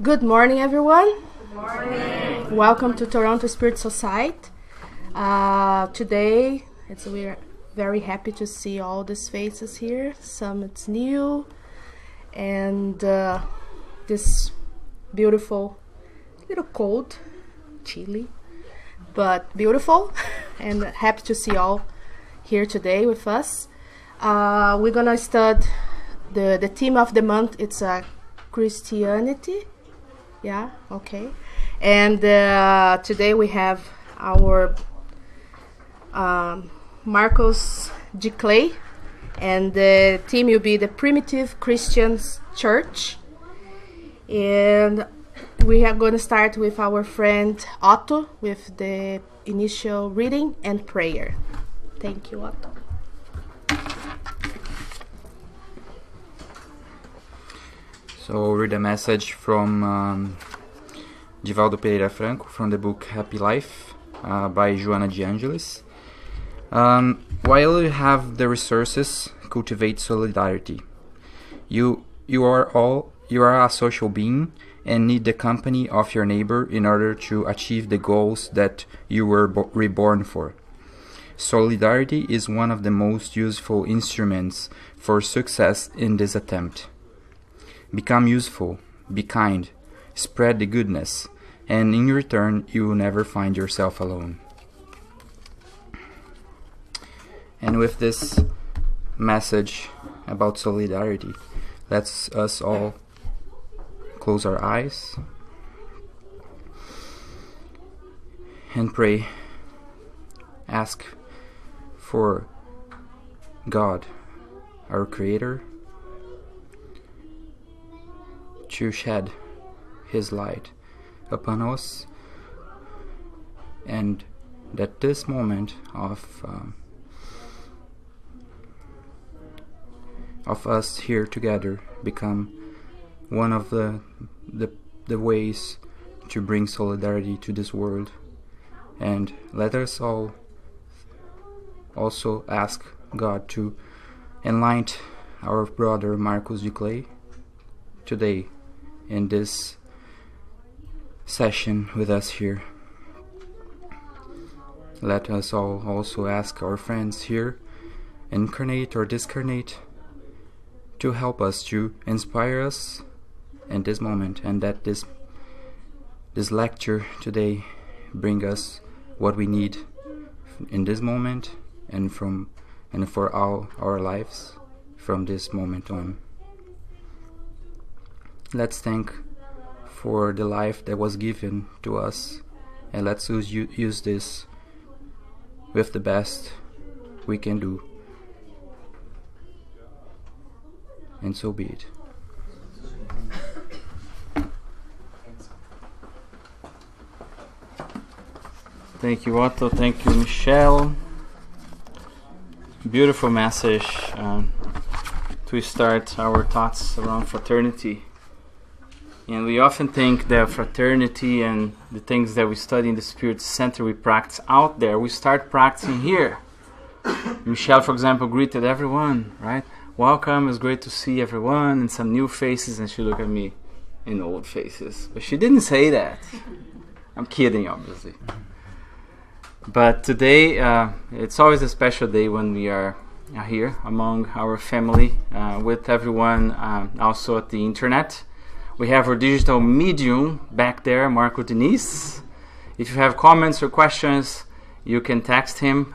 Good morning, everyone. Good morning. Welcome to Toronto Spirit Society. Today, we're very happy to see all these faces here. Some it's new, and this beautiful, little cold, chilly, but beautiful, and happy to see all here today with us. We're gonna start the theme of the month. It's Christianity. Yeah, okay. And today we have our Marcos Diclei, and the theme will be the Primitive Christian Church. And we are going to start with our friend Otto with the initial reading and prayer. Thank you, Otto. So I'll read a message from Divaldo Pereira Franco from the book Happy Life by Joana de Angelis. While you have the resources, cultivate solidarity. You are a social being and need the company of your neighbor in order to achieve the goals that you were reborn for. Solidarity is one of the most useful instruments for success in this attempt. Become useful, be kind, spread the goodness, and in return you will never find yourself alone. And with this message about solidarity, let's us all close our eyes and pray. Ask for God, our Creator, to shed His light upon us, and that this moment of us here together become one of the ways to bring solidarity to this world. And let us all also ask God to enlighten our brother Marcos Diclei today in this session with us here. Let us all also ask our friends here, incarnate or discarnate, to help us, to inspire us in this moment, and that this lecture today bring us what we need in this moment and for all our lives from this moment on. Let's thank for the life that was given to us, and let's use this with the best we can do. And so be it. Thank you, Otto. Thank you, Michelle. Beautiful message to start our thoughts around fraternity. And we often think that fraternity and the things that we study in the Spirit Center, we practice out there. We start practicing here. Michelle, for example, greeted everyone, right? Welcome, it's great to see everyone, and some new faces, and she looked at me in old faces. But she didn't say that. I'm kidding, obviously. But today, it's always a special day when we are here among our family, with everyone also at the internet. We have our digital medium back there, Marco Denise. If you have comments or questions, you can text him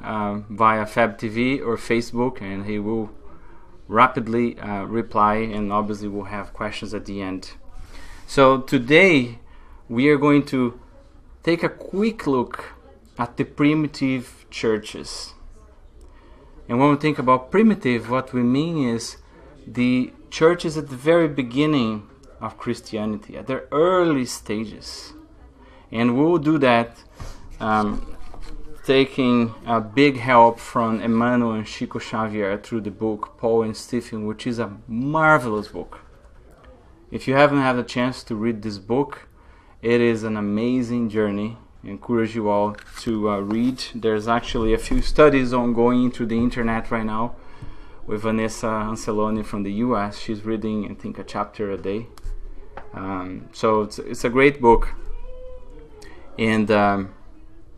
via Fab TV or Facebook, and he will rapidly reply, and obviously we'll have questions at the end. So today, we are going to take a quick look at the primitive churches. And when we think about primitive, what we mean is the churches at the very beginning of Christianity, at their early stages. And we'll do that taking a big help from Emmanuel and Chico Xavier through the book Paul and Stephen, which is a marvelous book. If you haven't had a chance to read this book, it is an amazing journey. I encourage you all to read. There's actually a few studies ongoing through the internet right now with Vanessa Anceloni from the US. She's reading, I think, a chapter a day. So it's a great book. And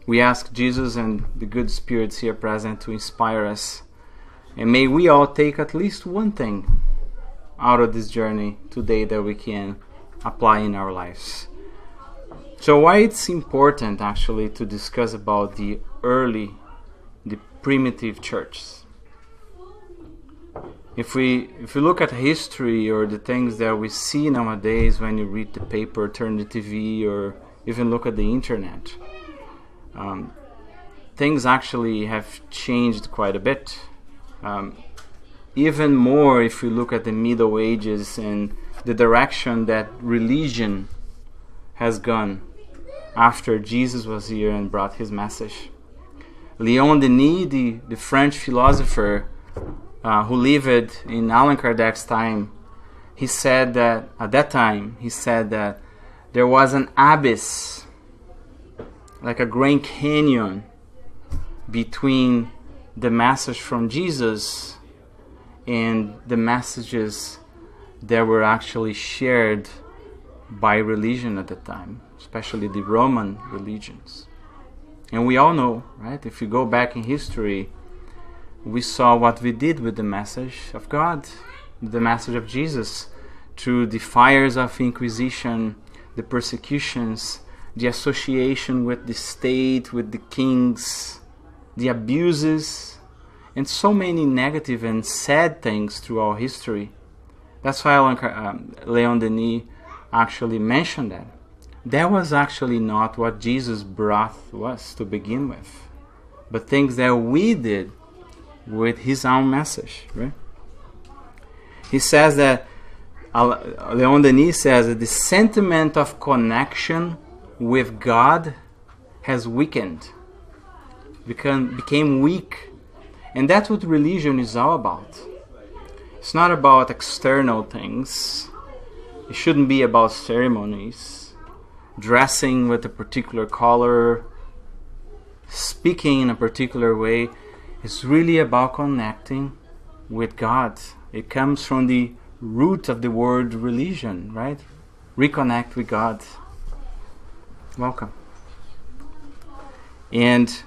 we ask Jesus and the good spirits here present to inspire us. And may we all take at least one thing out of this journey today that we can apply in our lives. So why it's important actually to discuss about the primitive churches. If we look at history or the things that we see nowadays when you read the paper, turn the TV, or even look at the internet, things actually have changed quite a bit. Even more if we look at the Middle Ages and the direction that religion has gone after Jesus was here and brought his message. Leon Denis, the French philosopher who lived in Allan Kardec's time, he said that at that time, there was an abyss, like a Grand Canyon, between the message from Jesus and the messages that were actually shared by religion at the time, especially the Roman religions. And we all know, right? If you go back in history, we saw what we did with the message of God, the message of Jesus, through the fires of Inquisition, the persecutions, the association with the state, with the kings, the abuses, and so many negative and sad things throughout history. That's why Leon Denis actually mentioned that. That was actually not what Jesus brought us to begin with, but things that we did with his own message, right? He says that, Leon Denis says that the sentiment of connection with God has weakened, became weak. And that's what religion is all about. It's not about external things. It shouldn't be about ceremonies, dressing with a particular color, speaking in a particular way. It's really about connecting with God. It comes from the root of the word religion, right? Reconnect with God. Welcome. And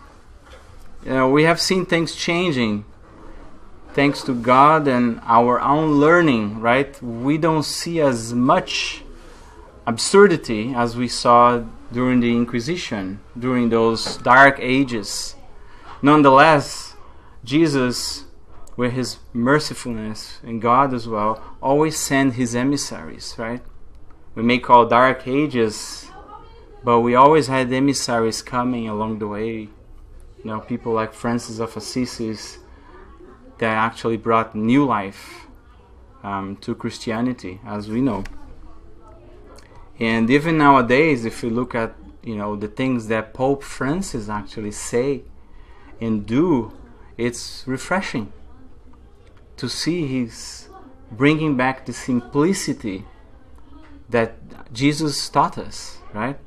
we have seen things changing thanks to God and our own learning, right? We don't see as much absurdity as we saw during the Inquisition, during those dark ages. Nonetheless, Jesus, with his mercifulness, and God as well, always send his emissaries, right? We may call dark ages, but we always had emissaries coming along the way. People like Francis of Assisi that actually brought new life to Christianity, as we know. And even nowadays, if we look at the things that Pope Francis actually say and do, it's refreshing to see he's bringing back the simplicity that Jesus taught us, right?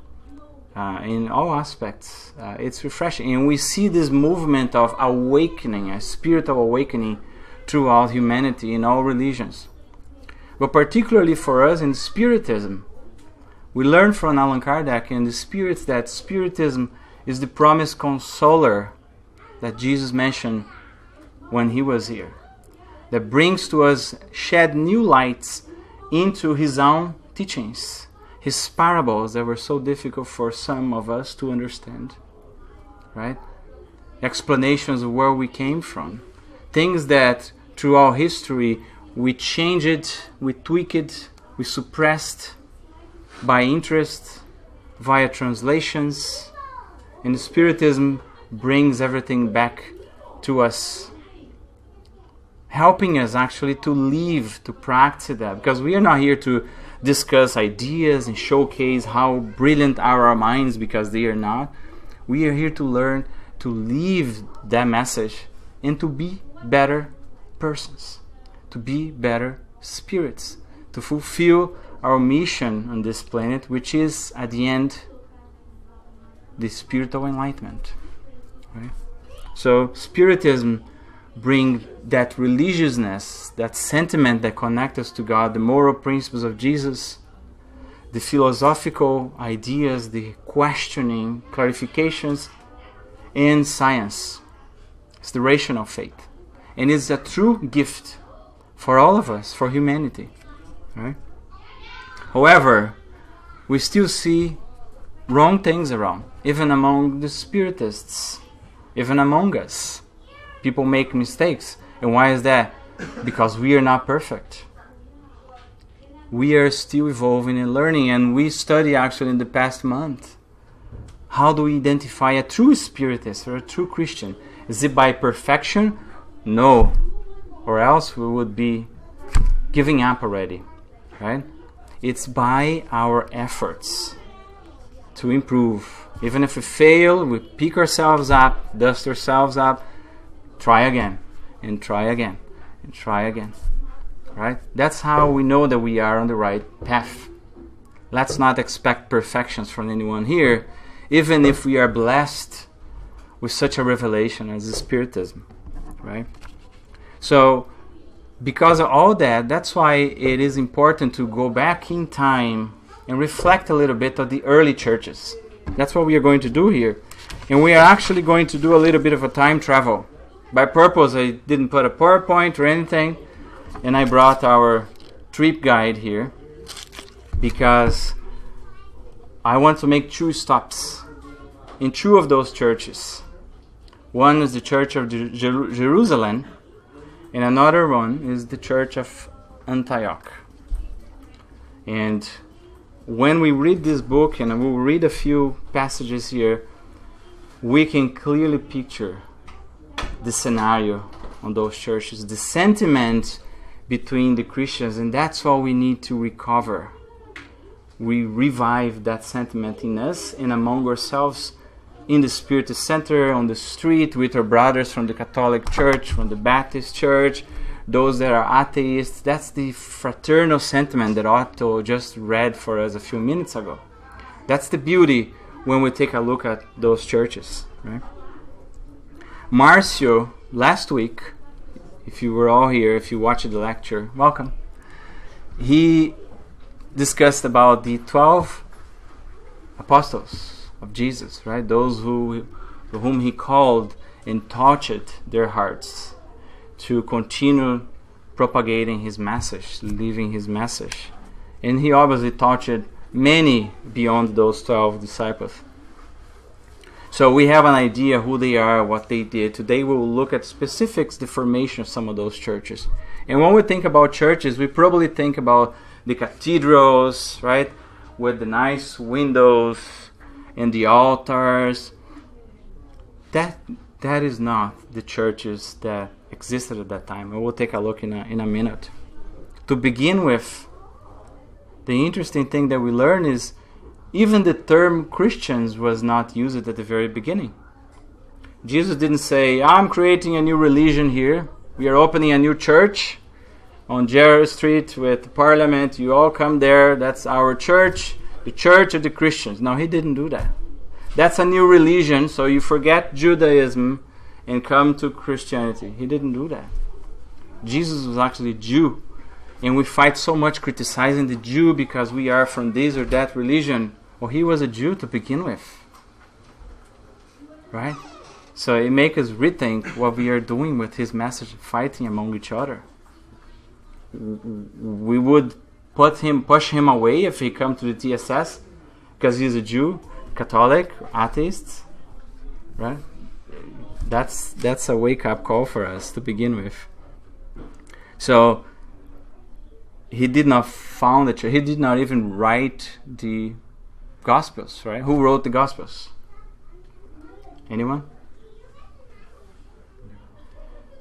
In all aspects. It's refreshing. And we see this movement of awakening, a spirit of awakening throughout humanity in all religions. But particularly for us in Spiritism, we learn from Allan Kardec and the spirits that Spiritism is the promised consoler that Jesus mentioned when he was here, that brings to us, shed new lights into his own teachings, his parables that were so difficult for some of us to understand, right? Explanations of where we came from, things that throughout history we changed, we tweaked, we suppressed by interest, via translations, and Spiritism brings everything back to us, helping us actually to live, to practice that, because we are not here to discuss ideas and showcase how brilliant are our minds, because they are not. We are here to learn to live that message and to be better persons, to be better spirits, to fulfill our mission on this planet, which is at the end the spiritual enlightenment, right? So Spiritism bring that religiousness, that sentiment that connects us to God, the moral principles of Jesus, the philosophical ideas, the questioning, clarifications, and science. It's the rational faith. And it's a true gift for all of us, for humanity. Right? However, we still see wrong things around, even among the Spiritists, even among us. People make mistakes. And why is that? Because we are not perfect. We are still evolving and learning, and we study actually in the past month. How do we identify a true Spiritist or a true Christian? Is it by perfection? No. Or else we would be giving up already. Right? It's by our efforts to improve. Even if we fail, we pick ourselves up, dust ourselves up, try again, and try again, and try again. Right? That's how we know that we are on the right path. Let's not expect perfections from anyone here, even if we are blessed with such a revelation as the Spiritism. Right? So, because of all that, that's why it is important to go back in time and reflect a little bit of the early churches. That's what we are going to do here. And we are actually going to do a little bit of a time travel. By purpose, I didn't put a PowerPoint or anything, and I brought our trip guide here because I want to make 2 stops in 2 of those churches. One is the Church of Jerusalem, and another one is the Church of Antioch. And when we read this book, and we'll read a few passages here, we can clearly picture the scenario on those churches, the sentiment between the Christians, and that's what we need to recover. We revive that sentiment in us and among ourselves in the Spiritist Center, on the street, with our brothers from the Catholic Church, from the Baptist Church, those that are atheists. That's the fraternal sentiment that Otto just read for us a few minutes ago. That's the beauty when we take a look at those churches. Right? Marcio, last week, if you were all here, if you watched the lecture, welcome. He discussed about the 12 apostles of Jesus, right? Those whom he called and touched their hearts to continue propagating his message, living his message. And he obviously touched many beyond those 12 disciples. So we have an idea who they are, what they did. Today we will look at specifics, the formation of some of those churches. And when we think about churches, we probably think about the cathedrals, right? With the nice windows and the altars. That is not the churches that existed at that time. And we'll take a look in a minute. To begin with, the interesting thing that we learn is even the term Christians was not used at the very beginning. Jesus didn't say, I'm creating a new religion here. We are opening a new church on Jerry Street with Parliament. You all come there. That's our church, the church of the Christians. No, he didn't do that. That's a new religion, so you forget Judaism and come to Christianity. He didn't do that. Jesus was actually Jew. And we fight so much criticizing the Jew because we are from this or that religion. Well, he was a Jew to begin with. Right? So it makes us rethink what we are doing with his message, fighting among each other. We would push him away if he come to the TSS because he's a Jew, Catholic, atheist. Right? That's a wake-up call for us to begin with. So he did not found the church. He did not even write the Gospels, right? Who wrote the Gospels? Anyone?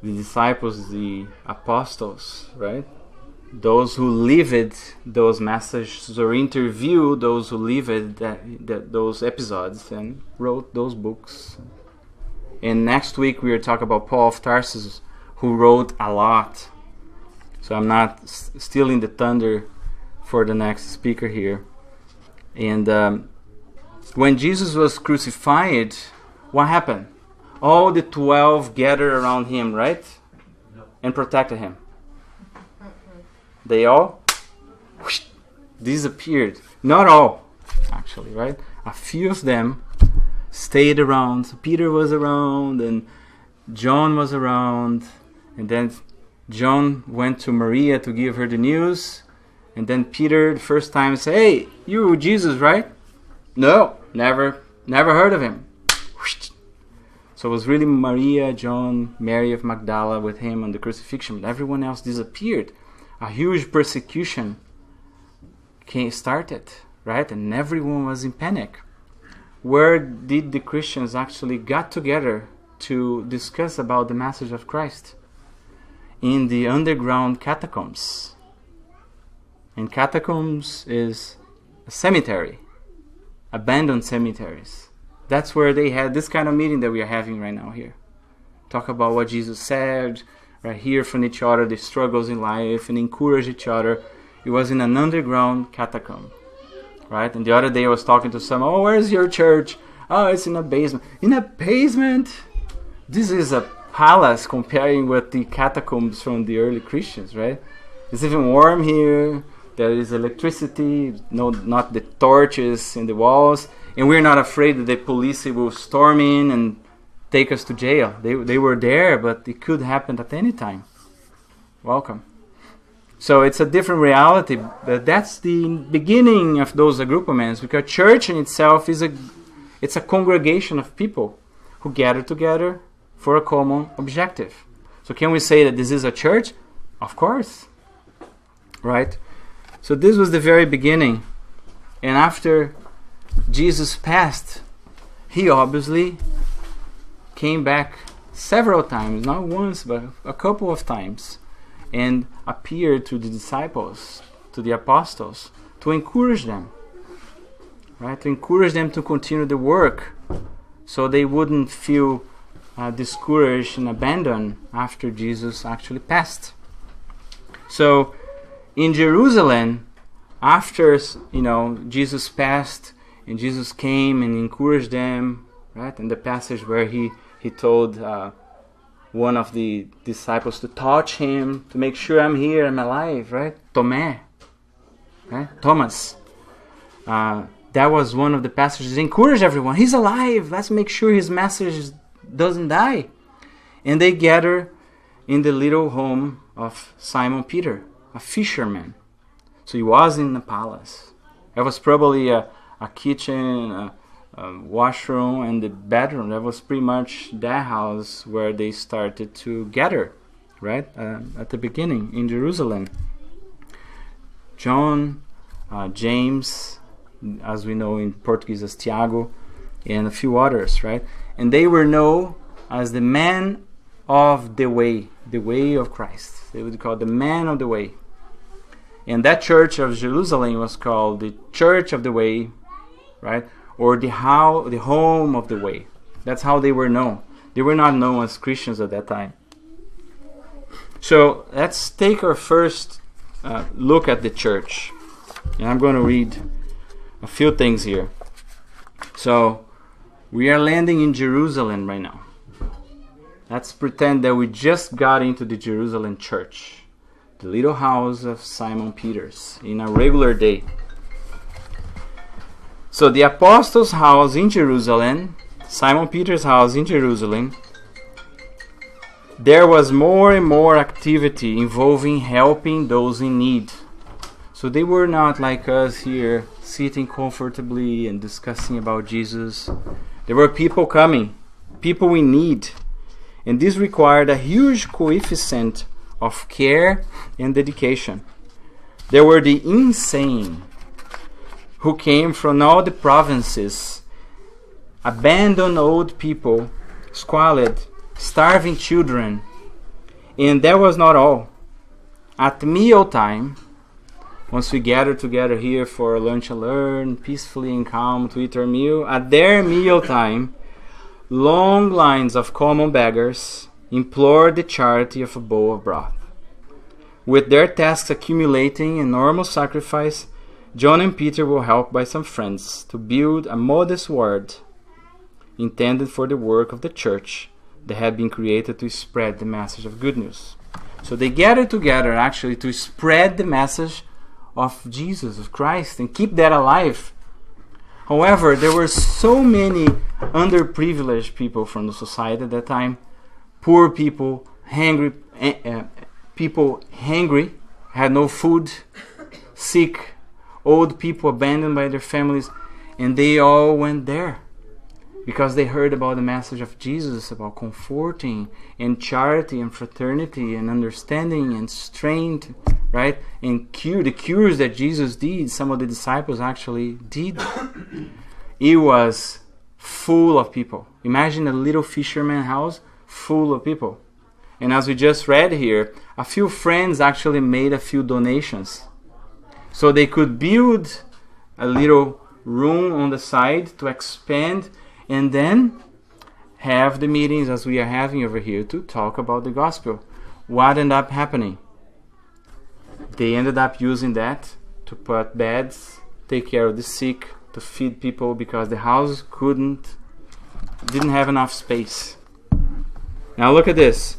The disciples, the apostles, right? Those who lived those messages or interviewed those who lived those episodes and wrote those books. And next week we will talk about Paul of Tarsus, who wrote a lot. So I'm not stealing the thunder for the next speaker here. And when Jesus was crucified, what happened? All the 12 gathered around him, right? and protected him. They all whoosh, disappeared. Not all, actually, right? A few of them stayed around. So Peter was around, and John was around, and then John went to Maria to give her the news, and then Peter the first time said, "Hey, you Jesus, right?" "No, never heard of him." So it was really Maria, John, Mary of Magdala with him on the crucifixion, but everyone else disappeared. A huge persecution started, right? And everyone was in panic. Where did the Christians actually got together to discuss about the message of Christ? In the underground catacombs. And catacombs is a cemetery, abandoned cemeteries. That's where they had this kind of meeting that we are having right now here. Talk about what Jesus said, right? Hear from each other the struggles in life and encourage each other. It was in an underground catacomb, right? And the other day I was talking to someone, "Oh, where's your church?" "Oh, it's in a basement." "In a basement?" This is a palace comparing with the catacombs from the early Christians, right? It's even warm here. There is electricity, no, not the torches in the walls. And we're not afraid that the police will storm in and take us to jail. They were there, but it could happen at any time. Welcome. So it's a different reality, but that's the beginning of those agrupaments, because church in itself it's a congregation of people who gather together for a common objective. So can we say that this is a church? Of course. Right? So this was the very beginning. And after Jesus passed, he obviously came back several times, not once, but a couple of times, and appeared to the disciples, to the apostles, to encourage them, right? To encourage them to continue the work, so they wouldn't feel discouraged and abandoned after Jesus actually passed. So in Jerusalem, after Jesus passed and Jesus came and encouraged them, right? In the passage where he told one of the disciples to touch him to make sure I'm here, I'm alive, right? Thomas, right? Thomas. That was one of the passages. Encourage everyone. He's alive. Let's make sure his message doesn't die. And they gather in the little home of Simon Peter, a fisherman. So he was in the palace. There was probably a kitchen, a washroom, and the bedroom. That was pretty much their house where they started to gather, right? At the beginning in Jerusalem. John, James, as we know in Portuguese as Tiago, and a few others, right? And they were known as the men of the way of Christ. They would call it the man of the way. And that church of Jerusalem was called the Church of the Way, right? Or the home of the way. That's how they were known. They were not known as Christians at that time. So let's take our first look at the church. And I'm going to read a few things here. So we are landing in Jerusalem right now. Let's pretend that we just got into the Jerusalem church, the little house of Simon Peter's, in a regular day. So the apostles' house in Jerusalem, Simon Peter's house in Jerusalem, there was more and more activity involving helping those in need. So they were not like us here, sitting comfortably and discussing about Jesus. There were people coming, people in need. And this required a huge coefficient of care and dedication. There were the insane, who came from all the provinces, abandoned old people, squalid, starving children. And that was not all. At mealtime, once we gathered together here for lunch and learn, peacefully and calm to eat our meal, at their mealtime, long lines of common beggars implored the charity of a bowl of broth. With their tasks accumulating enormous sacrifice, John and Peter were helped by some friends to build a modest ward intended for the work of the church that had been created to spread the message of good news. So they gathered together actually to spread the message of Jesus, of Christ, and keep that alive. However, there were so many underprivileged people from the society at that time, poor people, people hungry, had no food, sick, old people abandoned by their families, and they all went there because they heard about the message of Jesus, about comforting and charity and fraternity and understanding and strength, right? And the cures that Jesus did, some of the disciples actually did. It was full of people. Imagine a little fisherman house full of people. And as we just read here, a few friends actually made a few donations so they could build a little room on the side to expand and then have the meetings as we are having over here to talk about the gospel. What ended up happening? They ended up using that to put beds, take care of the sick, to feed people because the house didn't have enough space. Now look at this.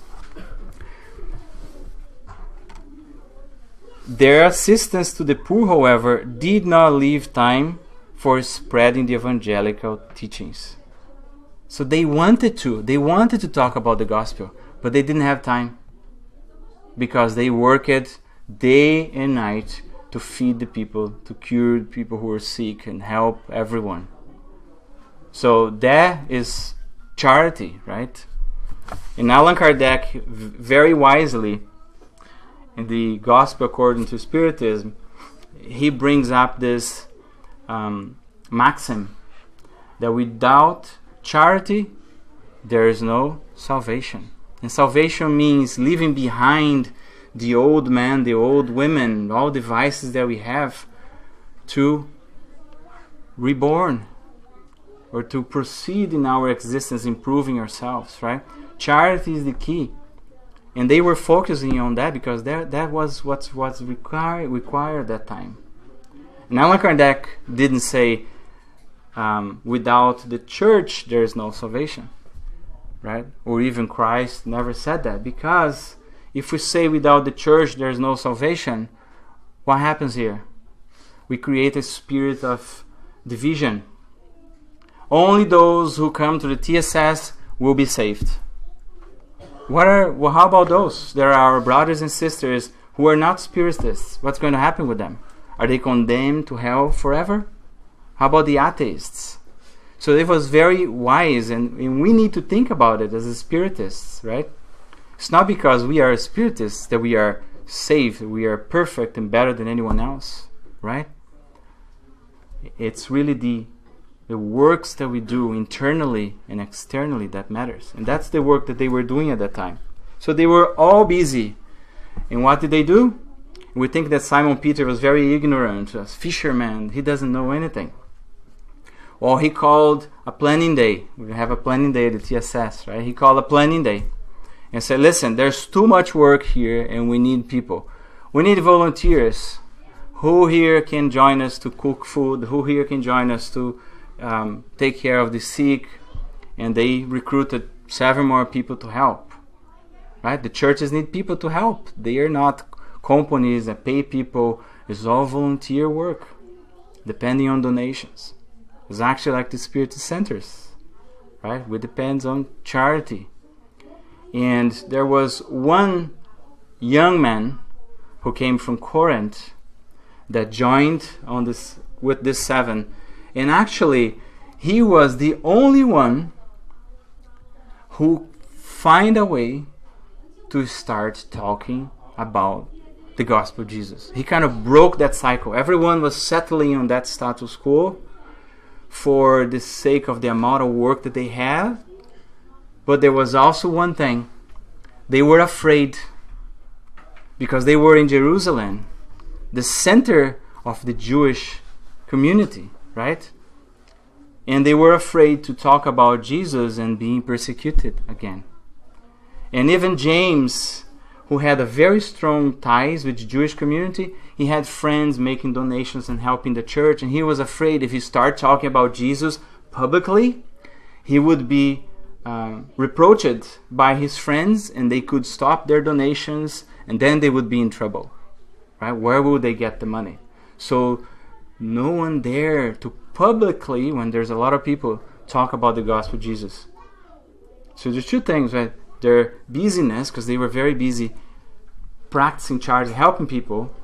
Their assistance to the poor, however, did not leave time for spreading the evangelical teachings. So they wanted to talk about the gospel, but they didn't have time because they worked day and night to feed the people, to cure people who were sick and help everyone. So that is charity, right? And Allan Kardec, very wisely, in the Gospel according to Spiritism, he brings up this maxim that without charity, there is no salvation. And salvation means leaving behind the old man, the old women, all the vices that we have, to reborn or to proceed in our existence, improving ourselves, right? Charity is the key. And they were focusing on that because that was what was required at that time. And Allan Kardec didn't say, without the church there is no salvation, right? Or even Christ never said that, because if we say without the church there is no salvation, what happens here? We create a spirit of division. Only those who come to the TSS will be saved. How about those? There are our brothers and sisters who are not Spiritists. What's going to happen with them? Are they condemned to hell forever? How about the atheists? So it was very wise, and we need to think about it as a Spiritists, right? It's not because we are Spiritists that we are saved, we are perfect and better than anyone else, right? It's really the works that we do internally and externally that matters. And that's the work that they were doing at that time. So they were all busy. And what did they do? We think that Simon Peter was very ignorant, a fisherman. He doesn't know anything. Well, he called a planning day. We have a planning day at the TSS, right? He called a planning day and said, listen, there's too much work here and we need people. We need volunteers. Who here can join us to cook food? Who here can join us to take care of the sick? And they recruited 7 more people to help, right? The churches need people to help. They are not companies that pay people. It's all volunteer work, depending on donations. It's actually like the Spiritist centers, right? It depends on charity. And there was one young man who came from Corinth that joined on this with this 7. And actually, he was the only one who find a way to start talking about the gospel of Jesus. He kind of broke that cycle. Everyone was settling on that status quo for the sake of the amount of work that they had. But there was also one thing. They were afraid because they were in Jerusalem, the center of the Jewish community, right? And they were afraid to talk about Jesus and being persecuted again. And even James, who had a very strong ties with the Jewish community, he had friends making donations and helping the church, and he was afraid if he started talking about Jesus publicly, he would be reproached by his friends, and they could stop their donations and then they would be in trouble, right? Where would they get the money? So no one dare to publicly, when there's a lot of people, talk about the gospel of Jesus. So there's two things, right? Their busyness, because they were very busy practicing charity, helping people,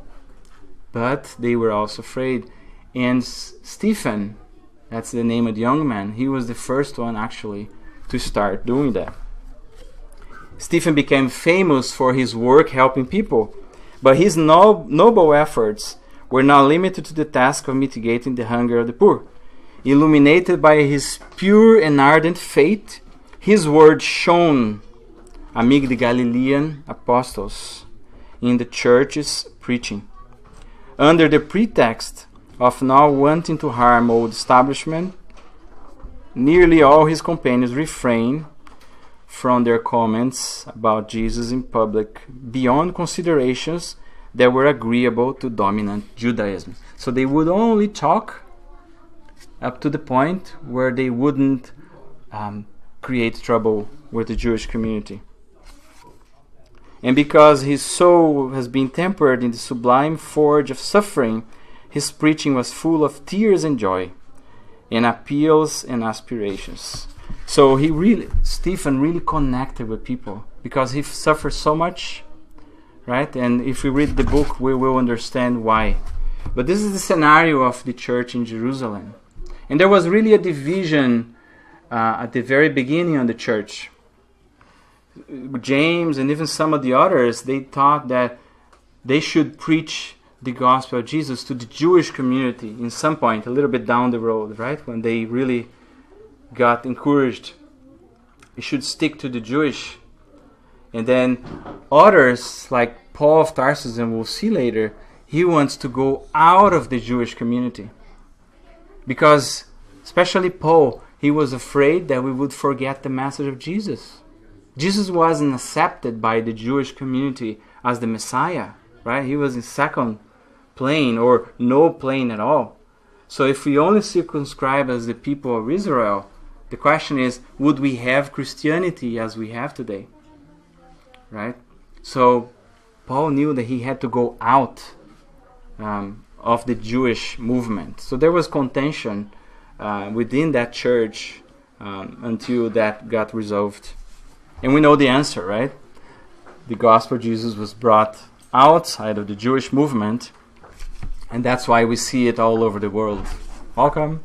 but they were also afraid. And Stephen, that's the name of the young man, he was the first one actually to start doing that. Stephen became famous for his work helping people, but his noble efforts were not limited to the task of mitigating the hunger of the poor. Illuminated by his pure and ardent faith, his word shone amid the Galilean apostles in the church's preaching. Under the pretext of not wanting to harm old establishment, nearly all his companions refrained from their comments about Jesus in public beyond considerations that were agreeable to dominant Judaism. So they would only talk up to the point where they wouldn't create trouble with the Jewish community. And because his soul has been tempered in the sublime forge of suffering, his preaching was full of tears and joy, and appeals and aspirations. So Stephen really connected with people because he suffered so much, right? And if we read the book, we will understand why. But this is the scenario of the church in Jerusalem. And there was really a division at the very beginning of the church. James and even some of the others, they thought that they should preach the gospel of Jesus to the Jewish community in some point, a little bit down the road, right? When they really got encouraged. You should stick to the Jewish. And then others, like Paul of Tarsus, and we'll see later, he wants to go out of the Jewish community. Because, especially Paul, he was afraid that we would forget the message of Jesus. Jesus wasn't accepted by the Jewish community as the Messiah, right? He was in second plane or no plane at all. So if we only circumscribe as the people of Israel, the question is, would we have Christianity as we have today? Right? So Paul knew that he had to go out of the Jewish movement. So there was contention within that church until that got resolved. And we know the answer, right? The gospel of Jesus was brought outside of the Jewish movement, and that's why we see it all over the world. Welcome.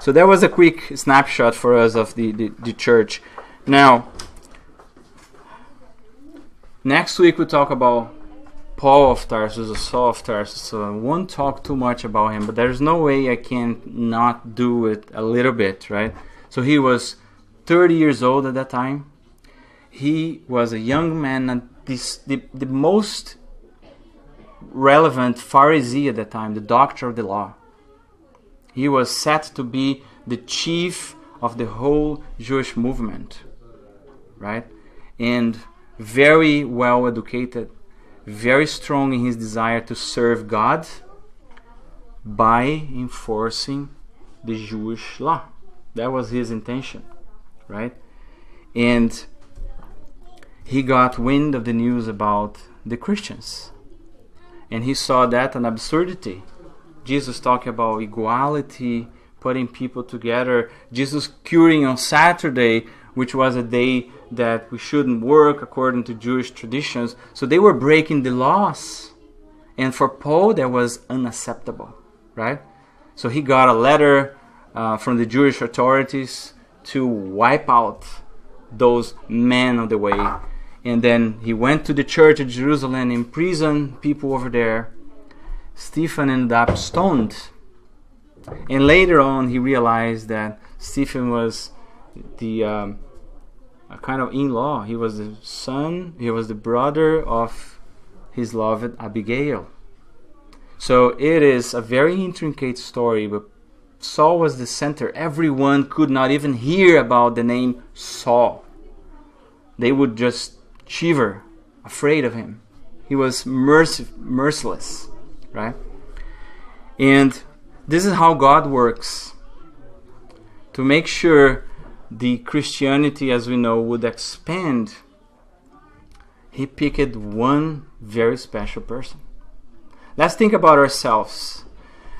So that was a quick snapshot for us of the church. Now, next week we'll talk about Paul of Tarsus, or Saul of Tarsus. So I won't talk too much about him, but there's no way I can not do it a little bit, right? So he was 30 years old at that time. He was a young man, and the most relevant Pharisee at that time, the doctor of the law. He was set to be the chief of the whole Jewish movement, right? And very well educated, very strong in his desire to serve God by enforcing the Jewish law. That was his intention, right? And he got wind of the news about the Christians, and he saw that an absurdity. Jesus talking about equality, putting people together. Jesus curing on Saturday, which was a day that we shouldn't work according to Jewish traditions. So they were breaking the laws. And for Paul, that was unacceptable, right? So he got a letter from the Jewish authorities to wipe out those men of the way. And then he went to the church of Jerusalem, imprisoned people over there. Stephen ended up stoned. And later on, he realized that Stephen was the kind of in-law. He was the son, he was the brother of his loved Abigail. So it is a very intricate story, but Saul was the center. Everyone could not even hear about the name Saul. They would just shiver, afraid of him. He was merciless. Right? And this is how God works. To make sure the Christianity, as we know, would expand, He picked one very special person. Let's think about ourselves.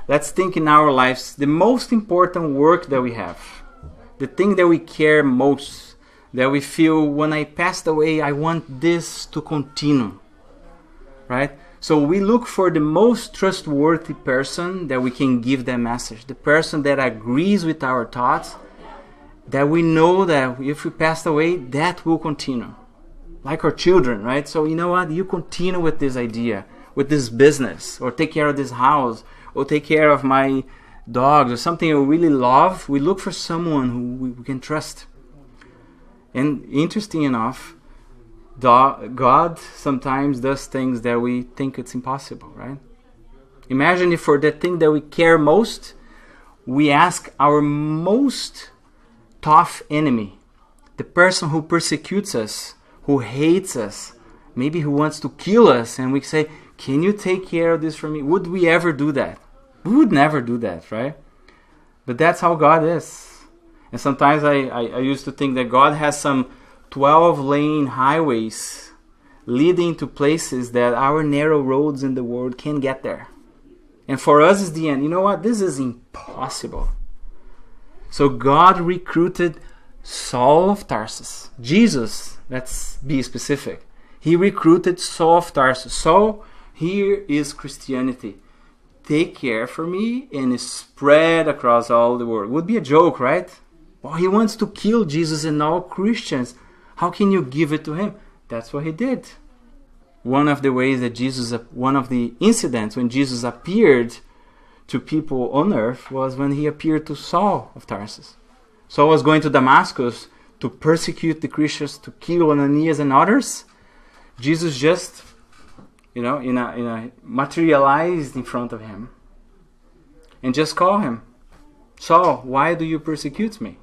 Let's think in our lives, the most important work that we have, the thing that we care most, that we feel when I passed away, I want this to continue, right? So we look for the most trustworthy person that we can give that message, the person that agrees with our thoughts, that we know that if we passed away, that will continue. Like our children, right? So you know what? You continue with this idea, with this business, or take care of this house, or take care of my dogs, or something we really love. We look for someone who we can trust. And interesting enough, God sometimes does things that we think it's impossible, right? Imagine if for the thing that we care most, we ask our most tough enemy, the person who persecutes us, who hates us, maybe who wants to kill us, and we say, can you take care of this for me? Would we ever do that? We would never do that, right? But that's how God is. And sometimes I used to think that God has some 12-lane highways leading to places that our narrow roads in the world can't get there. And for us is the end. You know what? This is impossible. So God recruited Saul of Tarsus. Jesus, let's be specific. He recruited Saul of Tarsus. So here is Christianity. Take care for me and spread across all the world. Would be a joke, right? Well, he wants to kill Jesus and all Christians. How can you give it to him? That's what he did. One of the ways that one of the incidents when Jesus appeared to people on earth was when he appeared to Saul of Tarsus. Saul was going to Damascus to persecute the Christians, to kill Ananias and others. Jesus just, materialized in front of him and just called him, Saul, why do you persecute me?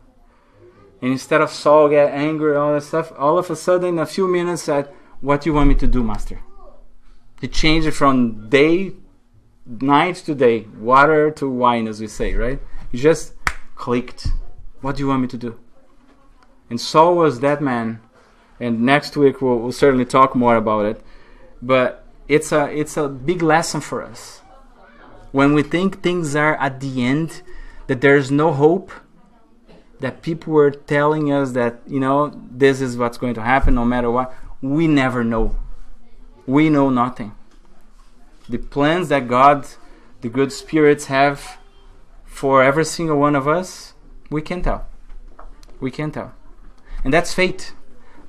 And instead of Saul get angry, all that stuff, all of a sudden, in a few minutes, said, what do you want me to do, Master? He changed it from night to day, water to wine, as we say, right? He just clicked. What do you want me to do? And Saul was that man. And next week we'll certainly talk more about it. But it's a big lesson for us. When we think things are at the end, that there's no hope, that people were telling us that, this is what's going to happen no matter what, we never know. We know nothing. The plans that God, the good spirits have for every single one of us, we can't tell. We can't tell. And that's fate.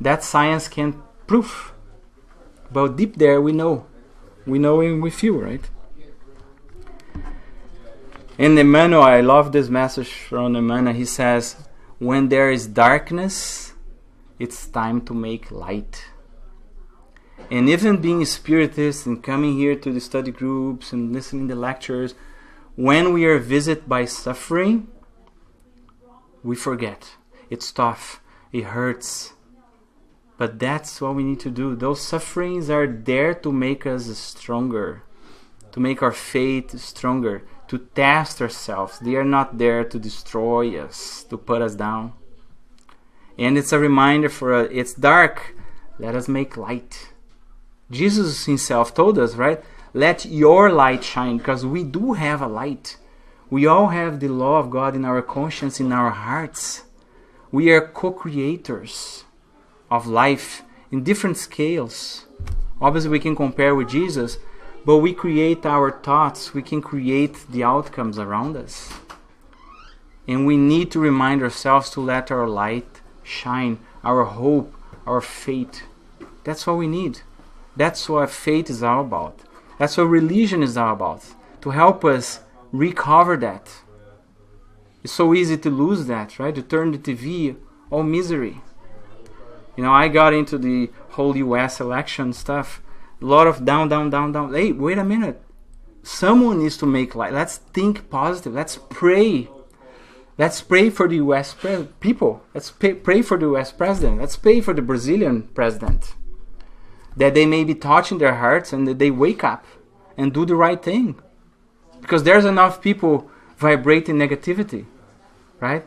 That science can't prove. But deep there we know. We know and we feel, right? And Emmanuel, I love this message from Emmanuel. He says, when there is darkness, it's time to make light. And even being Spiritist and coming here to the study groups and listening to lectures, when we are visited by suffering, we forget. It's tough. It hurts. But that's what we need to do. Those sufferings are there to make us stronger, to make our faith stronger, to test ourselves. They are not there to destroy us, to put us down. And it's a reminder for us, it's dark, let us make light. Jesus himself told us, right? Let your light shine, because we do have a light. We all have the law of God in our conscience, in our hearts. We are co-creators of life in different scales. Obviously we can compare with Jesus, but we create our thoughts, we can create the outcomes around us. And we need to remind ourselves to let our light shine, our hope, our faith. That's what we need. That's what faith is all about. That's what religion is all about, to help us recover that. It's so easy to lose that, right? To turn the TV, all misery. I got into the whole US election stuff. A lot of down. Hey, wait a minute. Someone needs to make light. Let's think positive. Let's pray. Let's pray for the US people. Let's pray for the US president. Let's pray for the Brazilian president. That they may be touching their hearts and that they wake up and do the right thing. Because there's enough people vibrating negativity, right?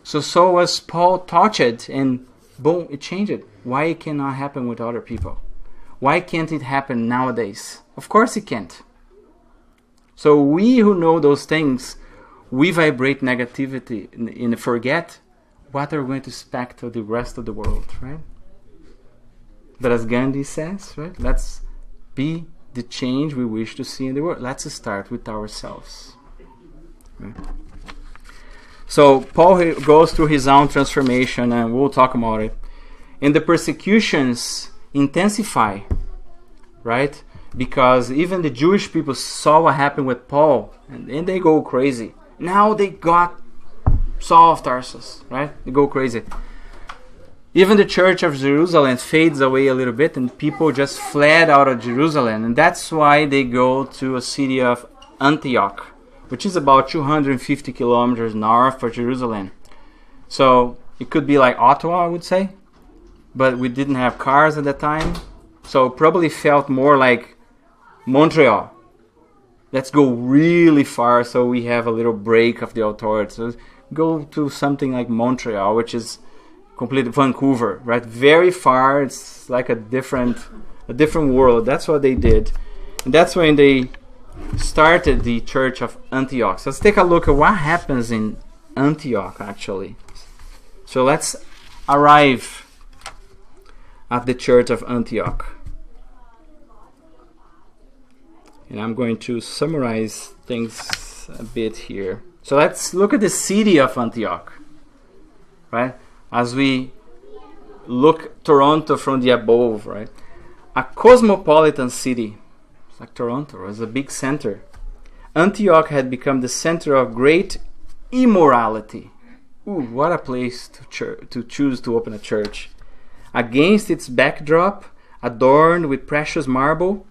So was Paul touched and boom, it changed. Why it cannot happen with other people? Why can't it happen nowadays? Of course it can't. So we who know those things, we vibrate negativity and forget what are we going to expect of the rest of the world, right? But as Gandhi says, right, let's be the change we wish to see in the world. Let's start with ourselves. Right? So Paul goes through his own transformation, and we'll talk about it. And the persecutions intensify, right? Because even the Jewish people saw what happened with Paul, and they go crazy. Now they got Saul of Tarsus, right? They go crazy. Even the church of Jerusalem fades away a little bit, and people just fled out of Jerusalem. And that's why they go to a city of Antioch, which is about 250 kilometers north of Jerusalem. So it could be like Ottawa, I would say. But we didn't have cars at that time. So it probably felt more like Montreal. Let's go really far so we have a little break of the authorities. So go to something like Montreal, which is completely Vancouver, right? Very far. It's like a different world. That's what they did. And that's when they started the church of Antioch. So let's take a look at what happens in Antioch, actually. So let's arrive at the church of Antioch. And I'm going to summarize things a bit here. So let's look at the city of Antioch, right? As we look Toronto from the above, right? A cosmopolitan city, like Toronto, was a big center. Antioch had become the center of great immorality. Ooh, what a place to choose to open a church. Against its backdrop, adorned with precious marble,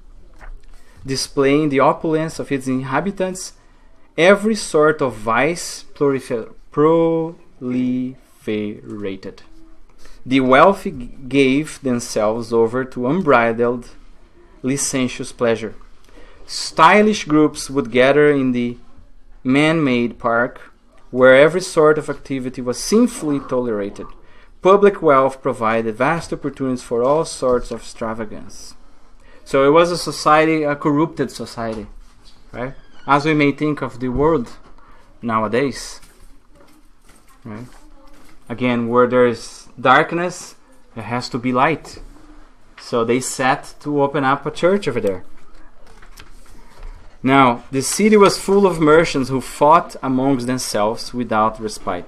displaying the opulence of its inhabitants, every sort of vice proliferated. The wealthy gave themselves over to unbridled, licentious pleasure. Stylish groups would gather in the man-made park, where every sort of activity was sinfully tolerated. Public wealth provided vast opportunities for all sorts of extravagance. So it was a society, a corrupted society, right? As we may think of the world nowadays, right? Again, where there is darkness, there has to be light. So they set to open up a church over there. Now, the city was full of merchants who fought amongst themselves without respite.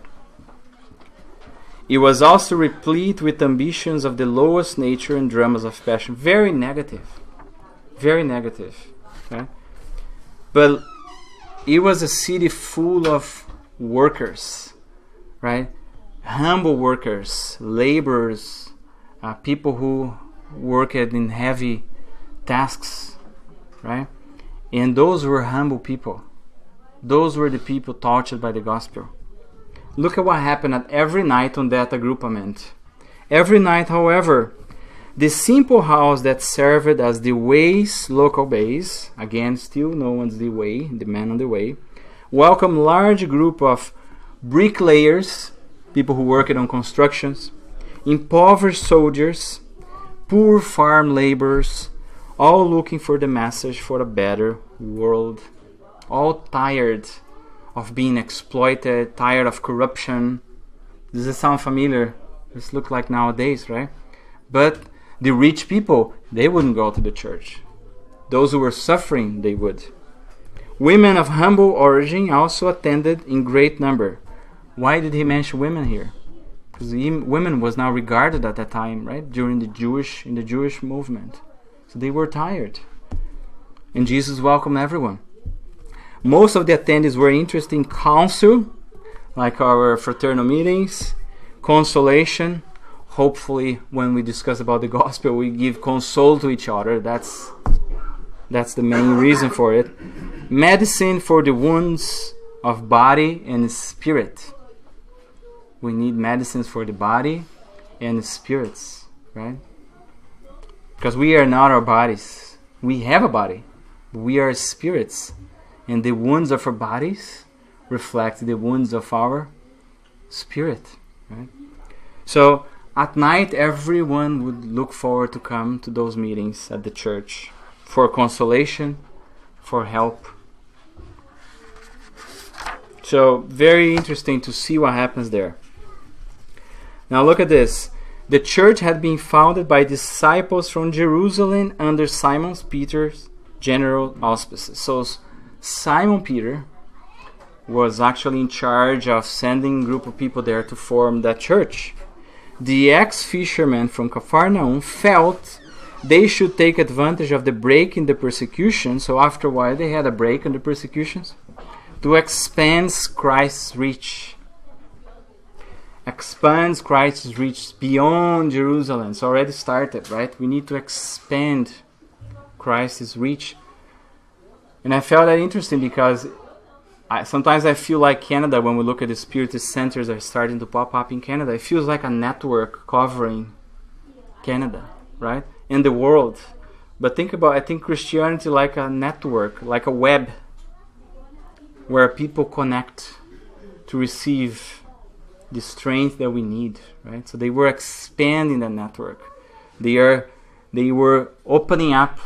It was also replete with ambitions of the lowest nature and dramas of passion. Very negative. Very negative. Okay? But it was a city full of workers, right? Humble workers, laborers, people who worked in heavy tasks, right? And those were humble people. Those were the people touched by the gospel. Look at what happened at every night on that regroupment. Every night, however, the simple house that served as the way's local base, again, still known as the way, the man on the way, welcomed large group of bricklayers, people who worked on constructions, impoverished soldiers, poor farm laborers, all looking for the message for a better world, all tired of being exploited, tired of corruption. Does it sound familiar? This looks like nowadays, right? But the rich people, they wouldn't go to the church. Those who were suffering, they would. Women of humble origin also attended in great number. Why did he mention women here? Because women was now regarded at that time, right? In the Jewish movement. So they were tired. And Jesus welcomed everyone. Most of the attendees were interested in counsel, like our fraternal meetings, consolation. Hopefully, when we discuss about the gospel, we give console to each other. That's the main reason for it. Medicine for the wounds of body and spirit. We need medicines for the body and spirits, right? Because we are not our bodies. We have a body. We are spirits. And the wounds of our bodies reflect the wounds of our spirit, right? So at night everyone would look forward to come to those meetings at the church for consolation, for help. So very interesting to see what happens there. Now look at this. The church had been founded by disciples from Jerusalem under Simon Peter's general auspices. So Simon Peter was actually in charge of sending a group of people there to form that church. The ex-fishermen from Capernaum felt they should take advantage of the break in the persecution. So after a while they had a break in the persecutions to expand Christ's reach. Expands Christ's reach beyond Jerusalem. It's already started, right? We need to expand Christ's reach. And I found that interesting because sometimes I feel like Canada, when we look at the Spiritist centers that are starting to pop up in Canada, it feels like a network covering Canada, right? And the world. But I think Christianity like a network, like a web, where people connect to receive the strength that we need, right? So they were expanding the network. They were opening up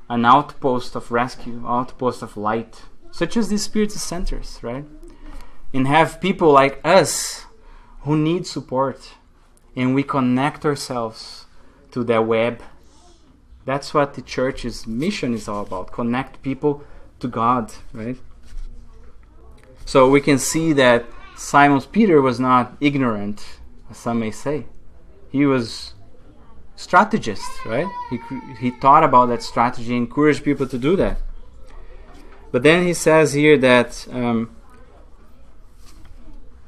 an outpost of rescue, outpost of light, such as these Spiritist centers, right? And have people like us who need support, and we connect ourselves to that web. That's what the church's mission is all about: connect people to God, right? So we can see that Simon Peter was not ignorant, as some may say. He was strategist, right? He thought about that strategy, encouraged people to do that. But then he says here that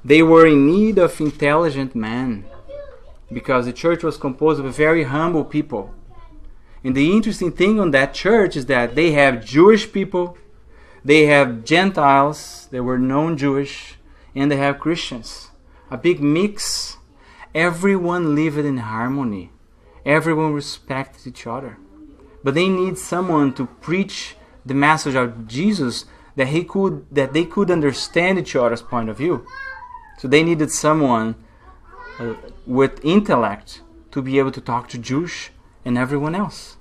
they were in need of intelligent men, because the church was composed of very humble people. And the interesting thing on that church is that they have Jewish people, they have Gentiles that were non-Jewish, and they have Christians. A big mix. Everyone lived in harmony. Everyone respected each other. But they need someone to preach the message of Jesus that they could understand each other's point of view. So they needed someone with intellect to be able to talk to Jews and everyone else,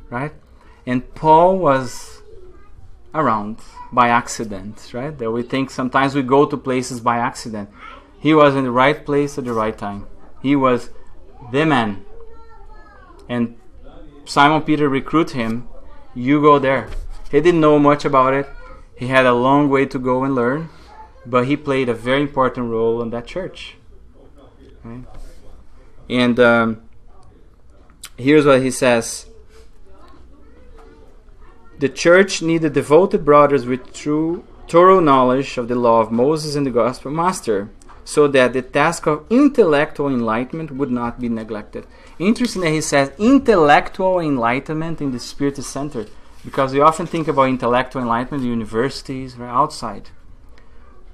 right? And Paul was around by accident, right? That we think sometimes we go to places by accident. He was in the right place at the right time. He was the man. And Simon Peter recruited him. You go there. He didn't know much about it. He had a long way to go and learn, but he played a very important role in that church. Right? And here's what he says. The church needed devoted brothers with thorough knowledge of the law of Moses and the gospel master, so that the task of intellectual enlightenment would not be neglected. Interesting that he says intellectual enlightenment in the Spiritist Center, because we often think about intellectual enlightenment in universities, right, outside.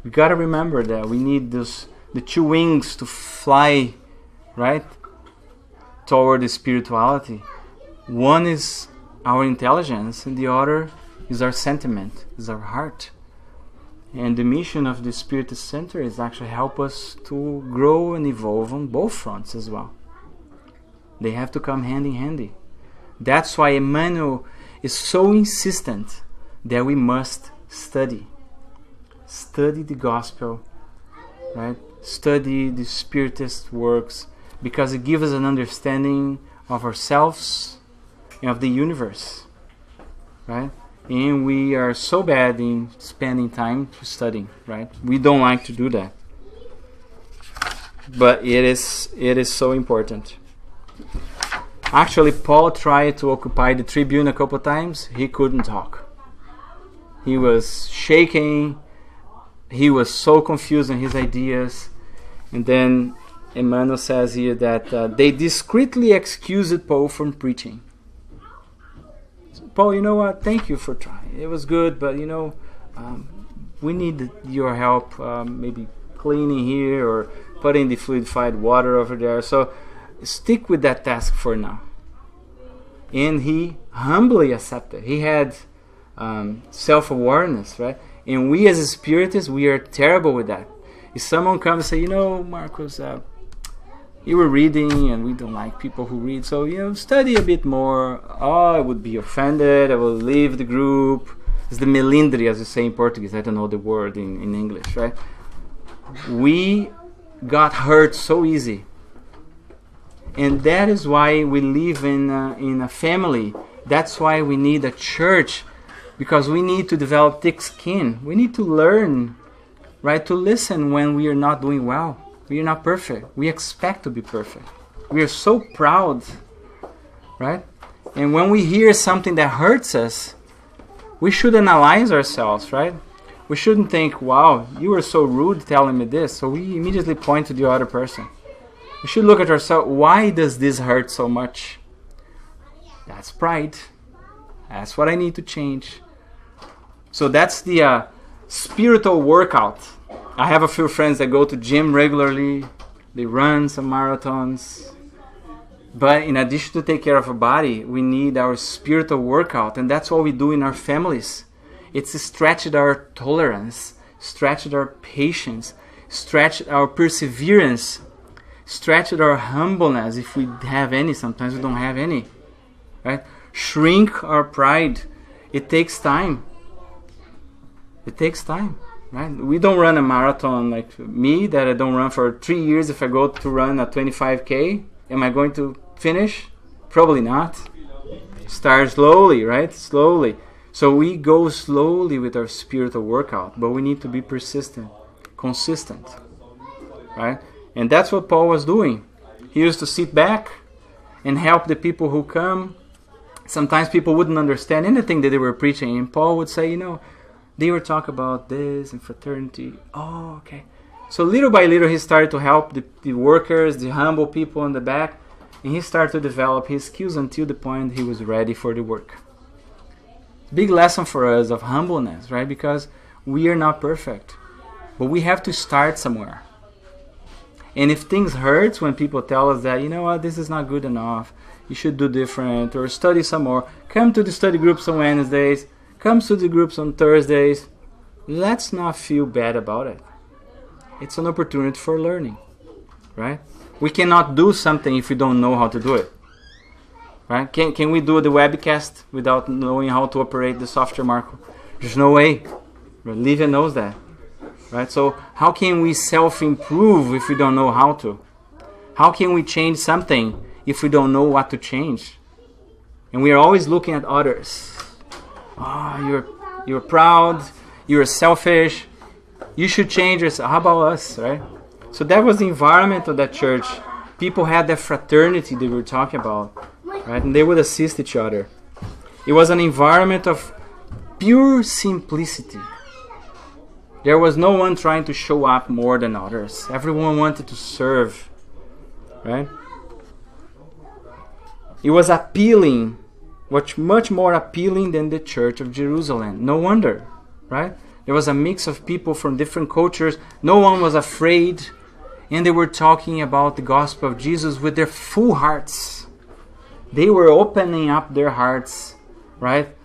We got to remember that we need the two wings to fly, right, toward the spirituality. One is our intelligence, and the other is our sentiment, is our heart. And the mission of the Spiritist Center is actually help us to grow and evolve on both fronts as well. They have to come hand in hand. That's why Emmanuel is so insistent that we must study. Study the gospel, right? Study the Spiritist works, because it gives us an understanding of ourselves and of the universe, right? And we are so bad in spending time studying, right? We don't like to do that, but it is so important. Actually, Paul tried to occupy the tribune a couple times. He couldn't talk. He was shaking. He was so confused in his ideas. And then Emmanuel says here that they discreetly excused Paul from preaching. Paul, you know what? Thank you for trying. It was good, but we need your help, maybe cleaning here or putting the fluidified water over there. So stick with that task for now. And he humbly accepted. He had self-awareness, right? And we as Spiritists, we are terrible with that. If someone comes and say, Marcos, You were reading, and we don't like people who read, so study a bit more. Oh, I would be offended. I will leave the group. It's the melindre, as you say in Portuguese. I don't know the word in English, right? We got hurt so easy, and that is why we live in a family. That's why we need a church, because we need to develop thick skin. We need to learn, right, to listen when we are not doing well. We are not perfect. We expect to be perfect. We are so proud, right? And when we hear something that hurts us, we should analyze ourselves, right? We shouldn't think, wow, you were so rude telling me this. So we immediately point to the other person. We should look at ourselves. Why does this hurt so much? That's pride. That's what I need to change. So that's the spiritual workout. I have a few friends that go to gym regularly. They run some marathons. But in addition to take care of our body, we need our spiritual workout. And that's what we do in our families. It's stretched our tolerance, stretched our patience, stretched our perseverance, stretched our humbleness, if we have any. Sometimes we don't have any. Right? Shrink our pride. It takes time. It takes time. Right? We don't run a marathon like me, that I don't run for 3 years. If I go to run a 25K, am I going to finish? Probably not. Start slowly, right? Slowly. So we go slowly with our spiritual workout, but we need to be persistent, consistent, right? And that's what Paul was doing. He used to sit back and help the people who come. Sometimes people wouldn't understand anything that they were preaching, and Paul would say, they were talking about this and fraternity. Oh, okay. So little by little, he started to help the workers, the humble people in the back, and he started to develop his skills until the point he was ready for the work. Big lesson for us of humbleness, right? Because we are not perfect, but we have to start somewhere. And if things hurt when people tell us that, this is not good enough, you should do different, or study some more, come to the study groups on Wednesdays, come to the groups on Thursdays, let's not feel bad about it. It's an opportunity for learning, right? We cannot do something if we don't know how to do it. Right? Can we do the webcast without knowing how to operate the software, Marco? There's no way. Livia knows that. Right? So how can we self-improve if we don't know how to? How can we change something if we don't know what to change? And we are always looking at others. You're proud, you're selfish, you should change yourself. How about us, right? So that was the environment of that church. People had that fraternity they were talking about. Right? And they would assist each other. It was an environment of pure simplicity. There was no one trying to show up more than others. Everyone wanted to serve. Right? It was appealing, much more appealing than the Church of Jerusalem. No wonder. Right? There was a mix of people from different cultures. No one was afraid. And they were talking about the gospel of Jesus with their full hearts. They were opening up their hearts, right?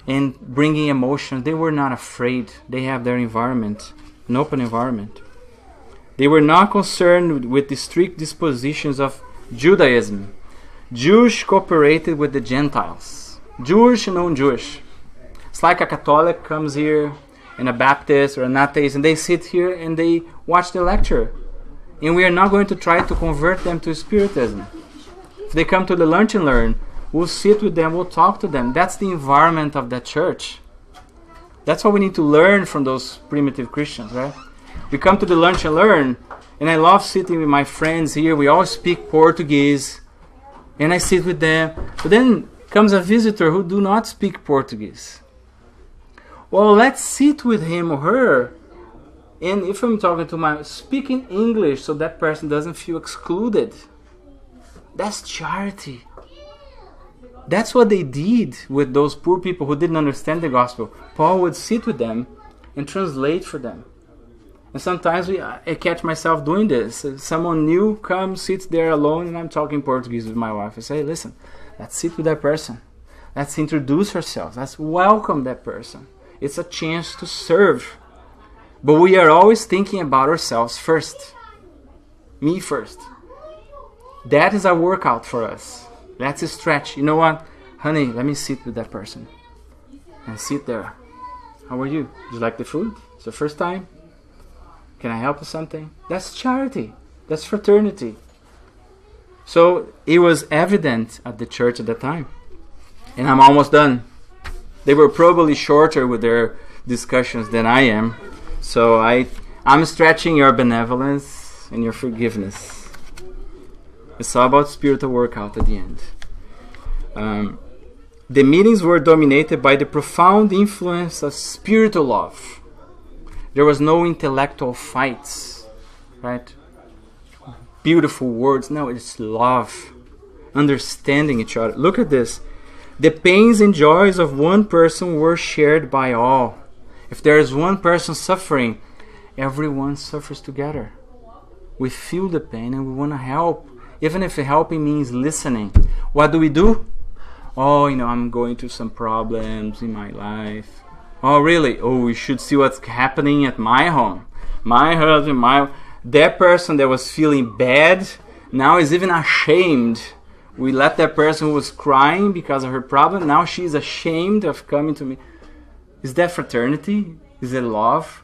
And bringing emotions. They were not afraid. They have their environment, an open environment. They were not concerned with the strict dispositions of Judaism. Jews cooperated with the Gentiles. Jewish and non-Jewish. It's like a Catholic comes here, and a Baptist or an atheist, and they sit here and they watch the lecture. And we are not going to try to convert them to Spiritism. If they come to the lunch and learn, we'll sit with them, we'll talk to them. That's the environment of that church. That's what we need to learn from those primitive Christians, right? We come to the lunch and learn, and I love sitting with my friends here. We all speak Portuguese, and I sit with them. But then comes a visitor who do not speak Portuguese. Well, let's sit with him or her, and if I'm talking to speaking English so that person doesn't feel excluded. That's charity. That's what they did with those poor people who didn't understand the gospel. Paul would sit with them and translate for them. And sometimes I catch myself doing this. Someone new comes, sits there alone, and I'm talking Portuguese with my wife. I say, listen, let's sit with that person. Let's introduce ourselves. Let's welcome that person. It's a chance to serve. But we are always thinking about ourselves first. Me first. That is a workout for us. Let's stretch. You know what? Honey, let me sit with that person. And sit there. How are you? Do you like the food? It's the first time? Can I help with something? That's charity. That's fraternity. So it was evident at the church at that time. And I'm almost done. They were probably shorter with their discussions than I am. So I'm stretching your benevolence and your forgiveness. It's all about spiritual workout at the end. The meetings were dominated by the profound influence of spiritual love. There was no intellectual fights, right? Beautiful words. No, it's love. Understanding each other. Look at this. The pains and joys of one person were shared by all. If there is one person suffering, everyone suffers together. We feel the pain and we want to help. Even if helping means listening. What do? Oh, I'm going through some problems in my life. Oh, really? Oh, we should see what's happening at my home. My husband, that person that was feeling bad, now is even ashamed. We let that person who was crying because of her problem, now she's ashamed of coming to me. Is that fraternity? Is it love?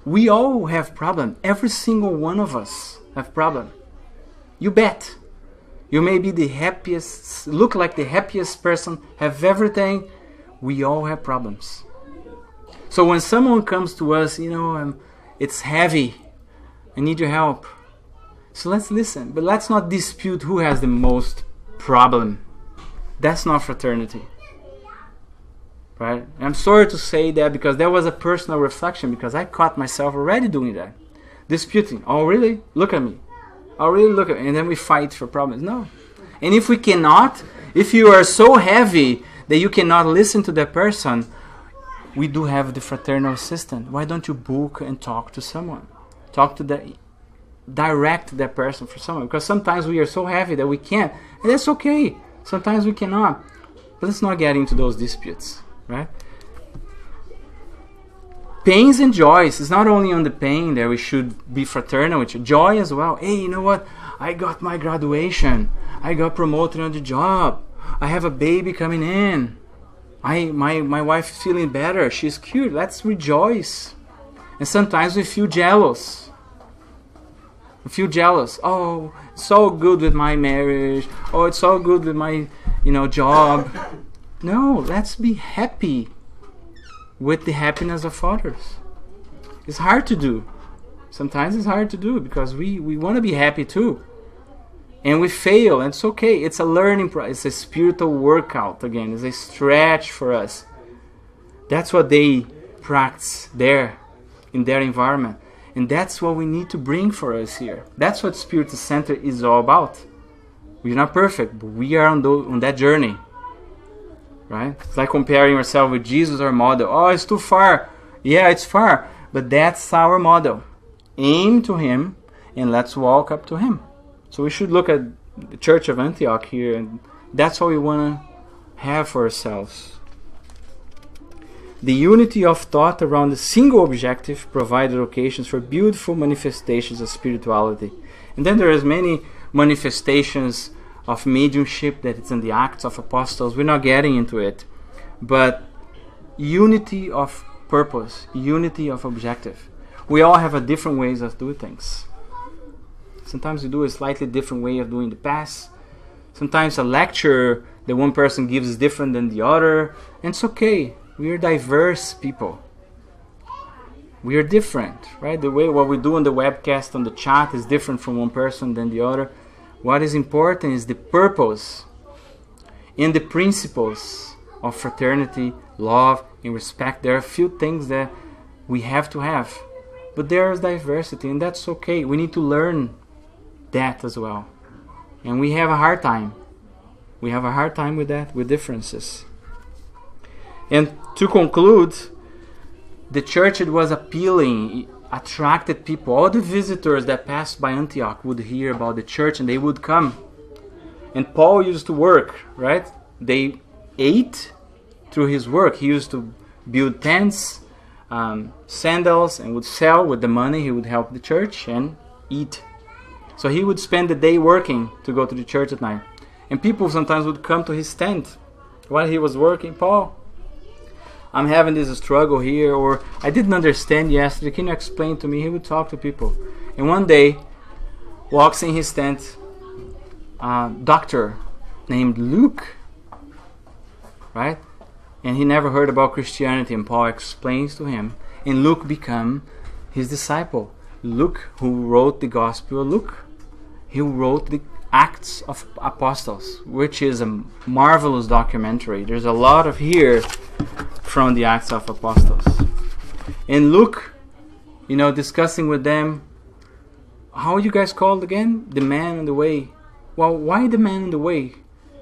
We all have problems. Every single one of us have problems. You bet. You may be the happiest, look like the happiest person, have everything. We all have problems. So when someone comes to us, it's heavy. I need your help. So let's listen. But let's not dispute who has the most problem. That's not fraternity. Right? I'm sorry to say that because that was a personal reflection because I caught myself already doing that. Disputing. Oh, really? Look at me. Oh, really? Look at me. And then we fight for problems. No. And if we cannot, if you are so heavy that you cannot listen to that person, we do have the fraternal assistant. Why don't you book and talk to someone? Direct that person for someone. Because sometimes we are so heavy that we can't. And that's okay. Sometimes we cannot. But let's not get into those disputes. Right? Pains and joys. It's not only on the pain that we should be fraternal with you. Joy as well. Hey, you know what? I got my graduation. I got promoted on the job. I have a baby coming in. My wife is feeling better. She's cured. Let's rejoice. And sometimes we feel jealous. Oh, it's so good with my marriage. Oh, it's so good with my, job. No, let's be happy with the happiness of others. It's hard to do. Sometimes it's hard to do because we want to be happy too. And we fail, and it's okay. It's a learning process. It's a spiritual workout again. It's a stretch for us. That's what they practice there in their environment. And that's what we need to bring for us here. That's what Spiritist Center is all about. We're not perfect, but we are on that journey. Right? It's like comparing yourself with Jesus, our model. Oh, it's too far. Yeah, it's far. But that's our model. Aim to Him and let's walk up to Him. So we should look at the Church of Antioch here, and that's what we want to have for ourselves. The unity of thought around a single objective provided occasions for beautiful manifestations of spirituality. And then there is many manifestations of mediumship that it's in the Acts of Apostles. We're not getting into it. But unity of purpose, unity of objective. We all have a different ways of doing things. Sometimes we do a slightly different way of doing the past. Sometimes a lecture that one person gives is different than the other. And it's okay. We are diverse people. We are different, right? The way what we do on the webcast, on the chat is different from one person than the other. What is important is the purpose and the principles of fraternity, love, and respect. There are a few things that we have to have. But there is diversity, and that's okay. We need to learn that as well. And we have a hard time. We have a hard time with that, with differences. And to conclude, the church, it was appealing, attracted people. All the visitors that passed by Antioch would hear about the church and they would come. And Paul used to work, right? They ate through his work. He used to build tents, sandals, and would sell with the money. He would help the church and eat. So he would spend the day working to go to the church at night. And people sometimes would come to his tent while he was working. Paul, I'm having this struggle here, or I didn't understand yesterday. Can you explain to me? He would talk to people. And one day, walks in his tent a doctor named Luke, right? And he never heard about Christianity. And Paul explains to him. And Luke become his disciple. Luke, who wrote the Gospel of Luke. He wrote the Acts of Apostles, which is a marvelous documentary. There's a lot of here from the Acts of Apostles. And Luke, discussing with them, how are you guys called again? The man on the way. Well, why the man on the way?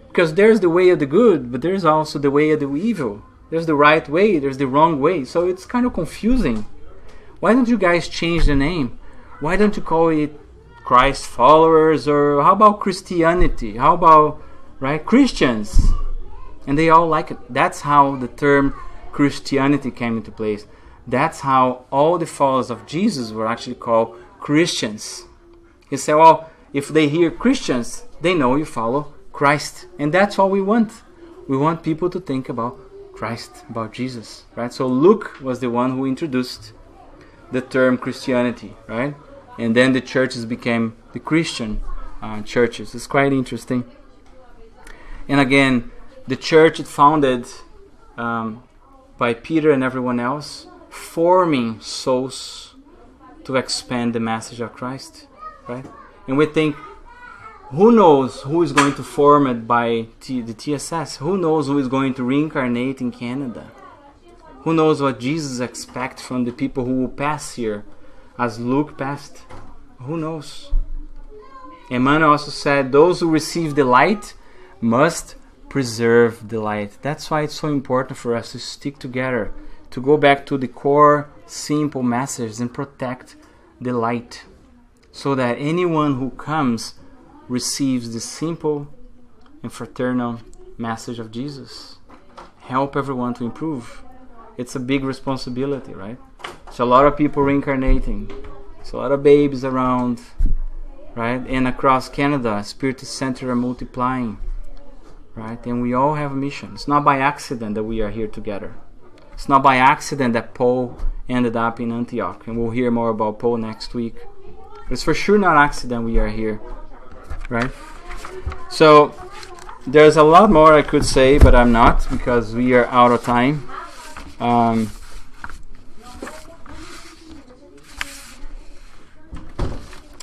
Because there's the way of the good, but there's also the way of the evil. There's the right way, there's the wrong way. So it's kind of confusing. Why don't you guys change the name? Why don't you call it Christ followers, or how about Christianity? How about, right, Christians? And they all like it. That's how the term Christianity came into place. That's how all the followers of Jesus were actually called Christians. He said, well, if they hear Christians, they know you follow Christ. And that's all we want. We want people to think about Christ, about Jesus, right? So Luke was the one who introduced the term Christianity, right? And then the churches became the Christian churches. It's quite interesting. And again, the church is founded by Peter and everyone else, forming souls to expand the message of Christ, right? And we think, who knows who is going to form it by the TSS? Who knows who is going to reincarnate in Canada? Who knows what Jesus expects from the people who will pass here as Luke passed? Who knows? Emmanuel also said, those who receive the light must preserve the light. That's why it's so important for us to stick together, to go back to the core, simple message and protect the light, so that anyone who comes receives the simple and fraternal message of Jesus. Help everyone to improve. It's a big responsibility, right? It's a lot of people reincarnating. It's a lot of babies around, right? And across Canada, Spiritist Center are multiplying, right? And we all have a mission. It's not by accident that we are here together. It's not by accident that Paul ended up in Antioch. And we'll hear more about Paul next week. It's for sure not accident we are here, right? So there's a lot more I could say, but I'm not, because we are out of time.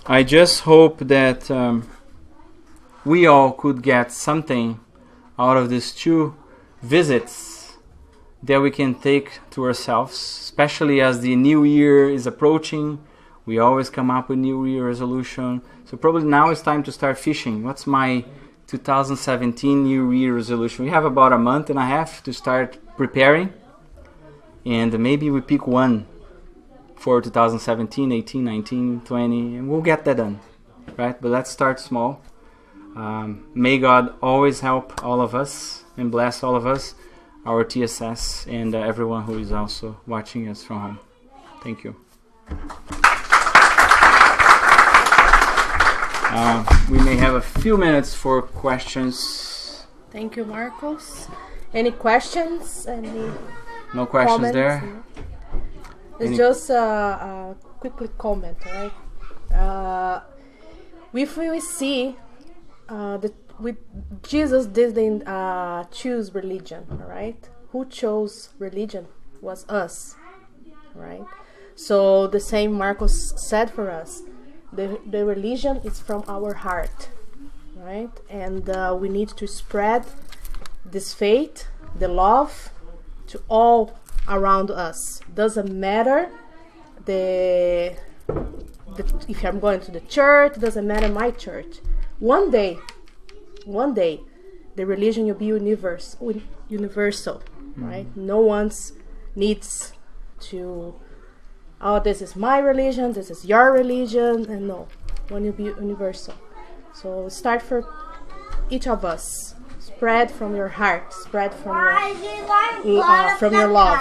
I just hope that we all could get something out of these 2 visits that we can take to ourselves, especially as the new year is approaching. We always come up with New Year resolution. So probably now it's time to start fishing. What's my 2017 New Year resolution? We have about a month and a half to start preparing. And maybe we pick one for 2017, 18, 19, 20, and we'll get that done, right? But let's start small. May God always help all of us and bless all of us, our TSS, and everyone who is also watching us from home. Thank you. We may have a few minutes for questions. Thank you, Marcos. Any questions? No questions comments? there? It's just a quickly comment, right? If we see Jesus didn't choose religion, right? Who chose religion was us, right? So the same Marcos said for us, the religion is from our heart, right? And we need to spread this faith, the love, to all around us. Doesn't matter if I'm going to the church, doesn't matter my church. One day, the religion will be universal, right? No one needs to, oh, this is my religion, this is your religion, and no, one will be universal. So start for each of us. Spread from your heart, spread from your love,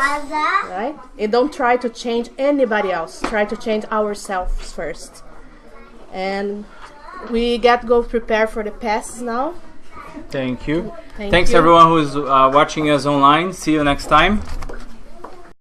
right? And don't try to change anybody else. Try to change ourselves first. And we get go prepare for the passes now. Thank you. Thanks Thanks everyone who's watching us online. See you next time.